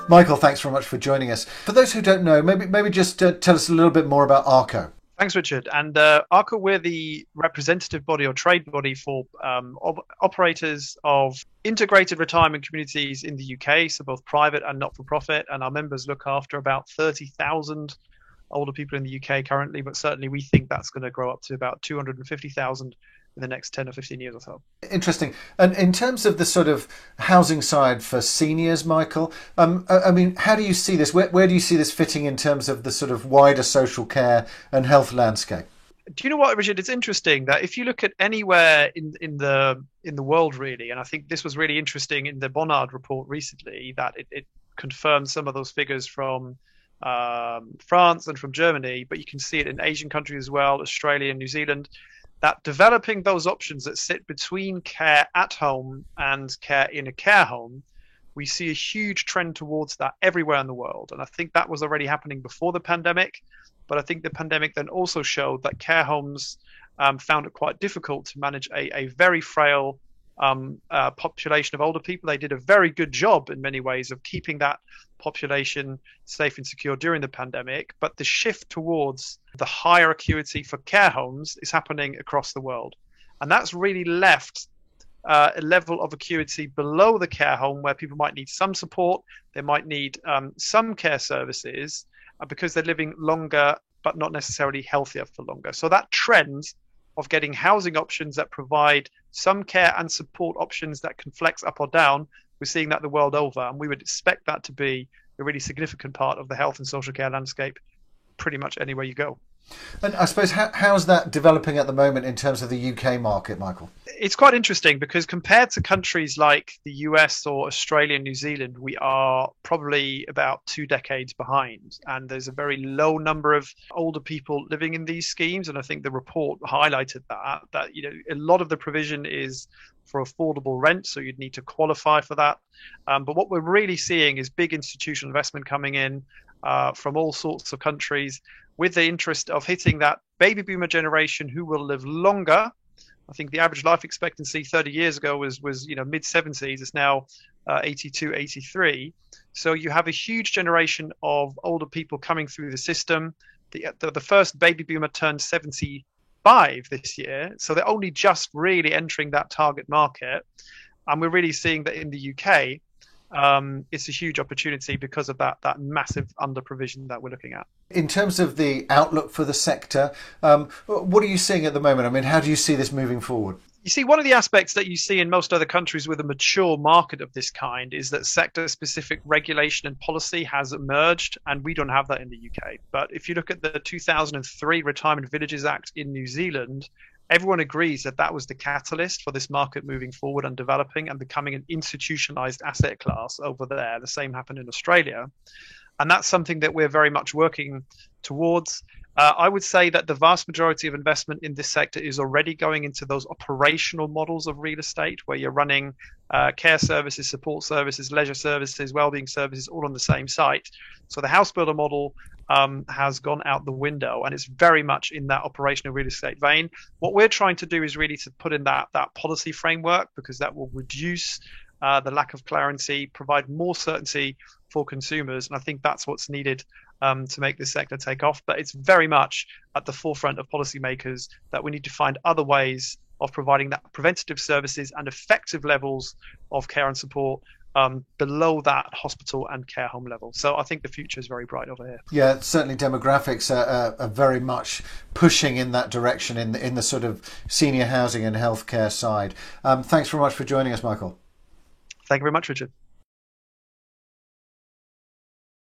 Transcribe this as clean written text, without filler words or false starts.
Michael, thanks very much for joining us. For those who don't know, maybe just tell us a little bit more about ARCO. Thanks, Richard. And ARCO, we're the representative body or trade body for operators of integrated retirement communities in the UK, so both private and not-for-profit. And our members look after about 30,000 older people in the UK currently, but certainly we think that's going to grow up to about 250,000 in the next 10 or 15 years or so. Interesting. And in terms of the sort of housing side for seniors, Michael, I mean, how do you see this? Where do you see this fitting in terms of the sort of wider social care and health landscape? Do you know what, Richard? It's interesting that if you look at anywhere in the world, really, and I think this was really interesting in the Bonnard report recently, that it confirmed some of those figures from France and from Germany, but you can see it in Asian countries as well, Australia and New Zealand, that developing those options that sit between care at home and care in a care home, we see a huge trend towards that everywhere in the world. And I think that was already happening before the pandemic, but I think the pandemic then also showed that care homes found it quite difficult to manage a very frail population of older people. They did a very good job in many ways of keeping that population safe and secure during the pandemic, but the shift towards the higher acuity for care homes is happening across the world, and that's really left a level of acuity below the care home where people might need some support, they might need some care services because they're living longer but not necessarily healthier for longer. So that trend of getting housing options that provide some care and support options that can flex up or down, we're seeing that the world over, and we would expect that to be a really significant part of the health and social care landscape pretty much anywhere you go. And I suppose, how's that developing at the moment in terms of the UK market, Michael? It's quite interesting because compared to countries like the US or Australia and New Zealand, we are probably about 2 decades behind. And there's a very low number of older people living in these schemes. And I think the report highlighted that a lot of the provision is for affordable rent, so you'd need to qualify for that. But what we're really seeing is big institutional investment coming in from all sorts of countries, with the interest of hitting that baby boomer generation who will live longer. I think the average life expectancy 30 years ago was mid 70s. It's now 82, 83. So you have a huge generation of older people coming through the system. The first baby boomer turned 75 this year, so they're only just really entering that target market. And we're really seeing that in the UK, it's a huge opportunity because of that massive under provision that we're looking at. In terms of the outlook for the sector, what are you seeing at the moment? I mean, how do you see this moving forward? You see, one of the aspects that you see in most other countries with a mature market of this kind is that sector-specific regulation and policy has emerged, and we don't have that in the UK. But if you look at the 2003 Retirement Villages Act in New Zealand, everyone agrees that that was the catalyst for this market moving forward and developing and becoming an institutionalized asset class over there. The same happened in Australia. And that's something that we're very much working towards. I would say that the vast majority of investment in this sector is already going into those operational models of real estate where you're running care services, support services, leisure services, wellbeing services all on the same site. So the house builder model has gone out the window, and it's very much in that operational real estate vein. What we're trying to do is really to put in that policy framework, because that will reduce the lack of clarity, provide more certainty for consumers, and I think that's what's needed to make this sector take off. But it's very much at the forefront of policymakers that we need to find other ways of providing that preventative services and effective levels of care and support below that hospital and care home level. So I think the future is very bright over here. Yeah, certainly demographics are very much pushing in that direction in the sort of senior housing and healthcare side. Thanks very much for joining us, Michael. Thank you very much, Richard.